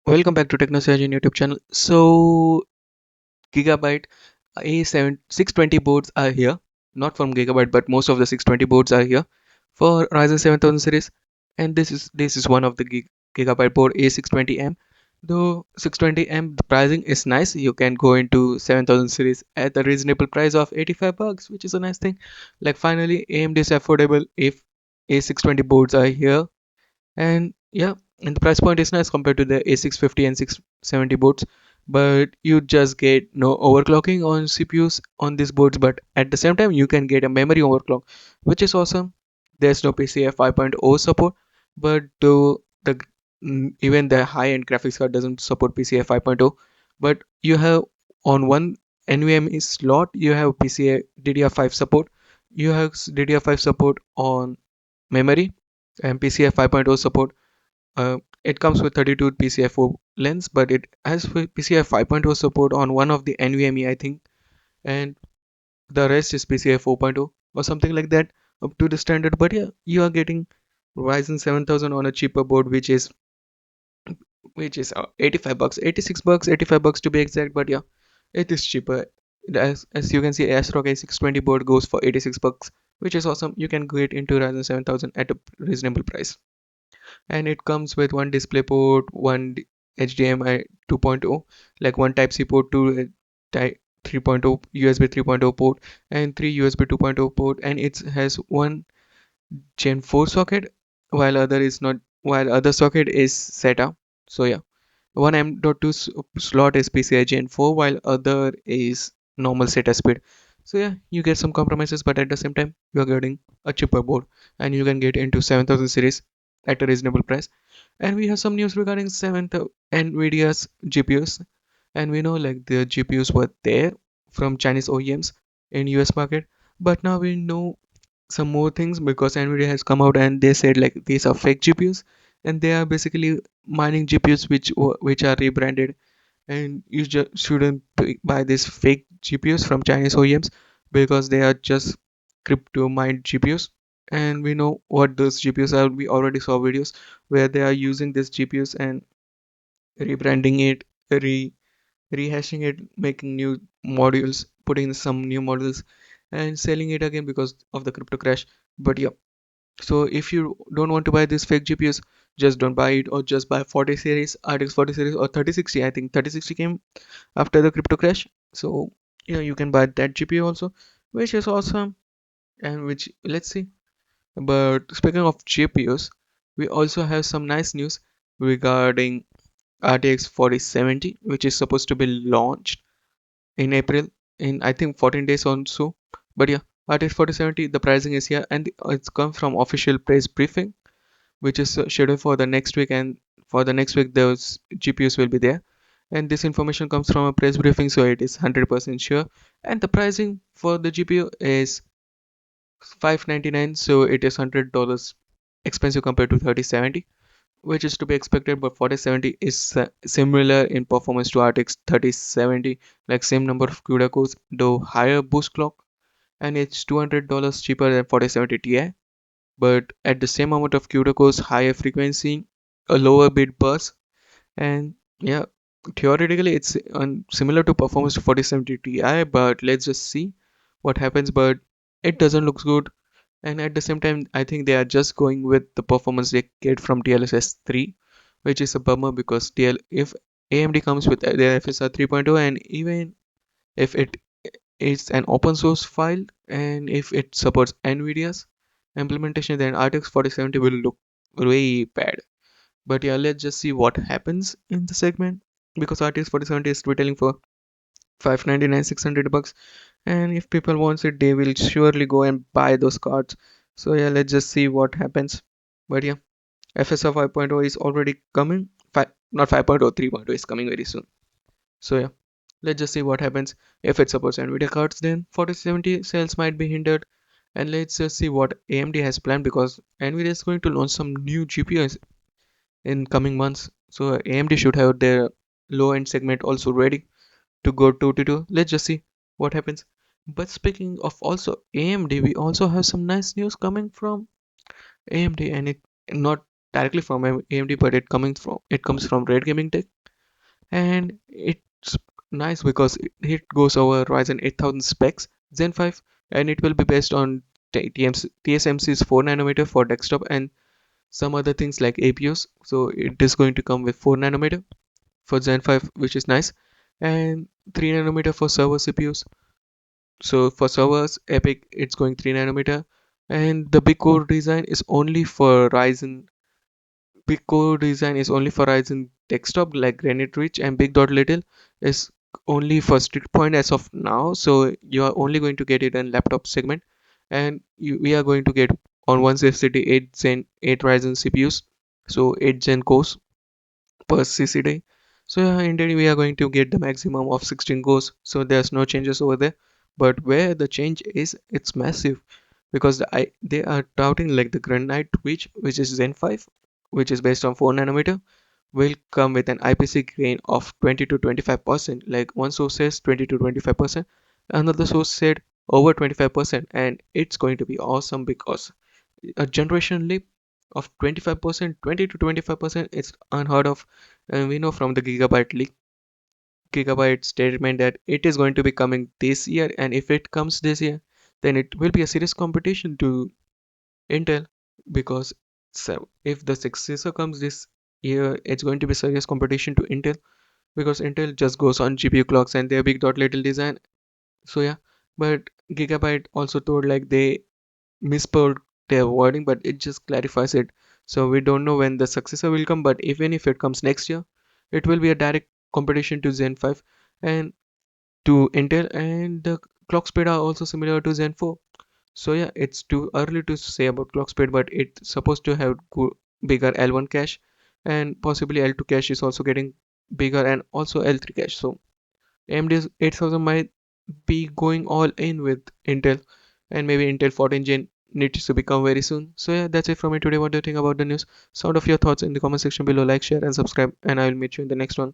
Welcome back to TechnoSurgeon YouTube channel. So Gigabyte A7 620 boards are here. Not from Gigabyte, but most of the 620 boards are here for Ryzen 7000 series. And this is one of the Gigabyte board A620M. Though 620M the pricing is nice. You can go into 7000 series at the reasonable price of $85, which is a nice thing. Like finally AMD is affordable if A620 boards are here. And yeah, and the price point is nice compared to the A650 and 670 boards, but you just get no overclocking on CPUs on these boards, but at the same time you can get a memory overclock, which is awesome. There's no PCIe 5.0 support, but even the high-end graphics card doesn't support PCIe 5.0, but you have on one NVMe slot you have PCIe DDR5 support. You have DDR5 support on memory and PCIe 5.0 support. It comes with 32 PCI-4 lens, but it has PCI 5.0 support on one of the NVMe, I think, and the rest is PCI 4.0 or something like that up to the standard. But yeah, you are getting Ryzen 7000 on a cheaper board, which is $85, $86, $85 to be exact. But yeah, it is cheaper. As you can see, ASRock A620 board goes for $86, which is awesome. You can get into Ryzen 7000 at a reasonable price. And it comes with one display port, one HDMI 2.0, like one Type C port, two Type 3.0 USB 3.0 port, and three USB 2.0 port, and it has one Gen 4 socket, while other socket is SATA. So yeah, one M.2 slot is PCI Gen 4, while other is normal SATA speed. So yeah, you get some compromises, but at the same time, you are getting a cheaper board, and you can get into 7000 series at a reasonable price. And we have some news regarding 7th Nvidia's GPUs, and we know like the GPUs were there from Chinese OEMs in US market, but now we know some more things because Nvidia has come out and they said like these are fake GPUs, and they are basically mining GPUs which are rebranded, and you just shouldn't buy these fake GPUs from Chinese OEMs because they are just crypto mined GPUs. And we know what those GPUs are. We already saw videos where they are using these GPUs and rebranding it, rehashing it, making new modules, putting some new models, and selling it again because of the crypto crash. But yeah, so if you don't want to buy these fake GPUs, just don't buy it, or just buy 40 series, RTX 40 series, or 3060. I think 3060 came after the crypto crash. So yeah, you can buy that GPU also, which is awesome. And which, let's see. But speaking of GPUs, we also have some nice news regarding RTX 4070, which is supposed to be launched in April in I think 14 days or so. But yeah, RTX 4070, the pricing is here, and it's come from official price briefing, which is scheduled for the next week, and for the next week those GPUs will be there. And this information comes from a press briefing, so it is 100% sure. And the pricing for the GPU is $599, so it is $100 expensive compared to 3070, which is to be expected. But 4070 is similar in performance to RTX 3070, like same number of CUDA cores, though higher boost clock, and it's $200 cheaper than 4070 Ti. But at the same amount of CUDA cores, higher frequency, a lower bit bus, and yeah, theoretically it's similar to performance to 4070 Ti. But let's just see what happens. But it doesn't look good, and at the same time I think they are just going with the performance they get from DLSS 3, which is a bummer because if AMD comes with their FSR 3.0, and even if it is an open source file, and if it supports Nvidia's implementation, then RTX 4070 will look way bad. But yeah, let's just see what happens in the segment, because RTX 4070 is retailing for 599 $600, and if people wants it they will surely go and buy those cards. So yeah, let's just see what happens. But yeah, FSR 5.0 is already coming. Not 5.0, 3.0 is coming very soon. So yeah, let's just see what happens. If it supports Nvidia cards, then 4070 sales might be hindered. And let's just see what AMD has planned, because Nvidia is going to launch some new GPUs in coming months. So AMD should have their low end segment also ready to go toe to toe. Let's just see what happens. But speaking of also AMD, we also have some nice news coming from AMD, and it not directly from AMD, but it comes from Red Gaming Tech. and it's nice because it goes over Ryzen 8000 specs Zen 5, and it will be based on TSMC's 4 nanometer for desktop and some other things like APUs. So it is going to come with 4 nanometer for Zen 5, which is nice, and 3 nanometer for server CPUs. So for servers, Epic, it's going 3 nanometer, and the big core design is only for Ryzen. Big core design is only for Ryzen desktop like Granite Ridge, and Big Dot Little is only for Street Point as of now. So you are only going to get it in laptop segment, and we are going to get on one SSD 8 Zen 8 Ryzen CPUs, so 8 Zen cores per CCD. So yeah, indeed we are going to get the maximum of 16 cores. So there's no changes over there. But where the change is, it's massive because they are touting like the Granite which is Zen 5, which is based on 4 nanometer, will come with an IPC gain of 20 to 25%. Like one source says 20 to 25%, another source said over 25%, and it's going to be awesome because a generation leap of 25%, 20 to 25%, it's unheard of. And we know from the gigabyte statement that it is going to be coming this year, and if it comes this year, then it will be a serious competition to Intel, because so if the successor comes this year, it's going to be serious competition to Intel, because Intel just goes on GPU clocks and their big dot little design. So yeah, but Gigabyte also told like they misspelled their wording, but it just clarifies it. So we don't know when the successor will come, but even if it comes next year, it will be a direct competition to Zen 5 and to Intel, and the clock speed are also similar to Zen 4. So yeah, it's too early to say about clock speed, but it's supposed to have bigger L1 cache, and possibly L2 cache is also getting bigger, and also L3 cache. So AMD's 8000 might be going all in with Intel, and maybe Intel 14 Gen needs to become very soon. So yeah, that's it from me today. What do you think about the news? Sound of your thoughts in the comment section below. Like, share, and subscribe, and I will meet you in the next one.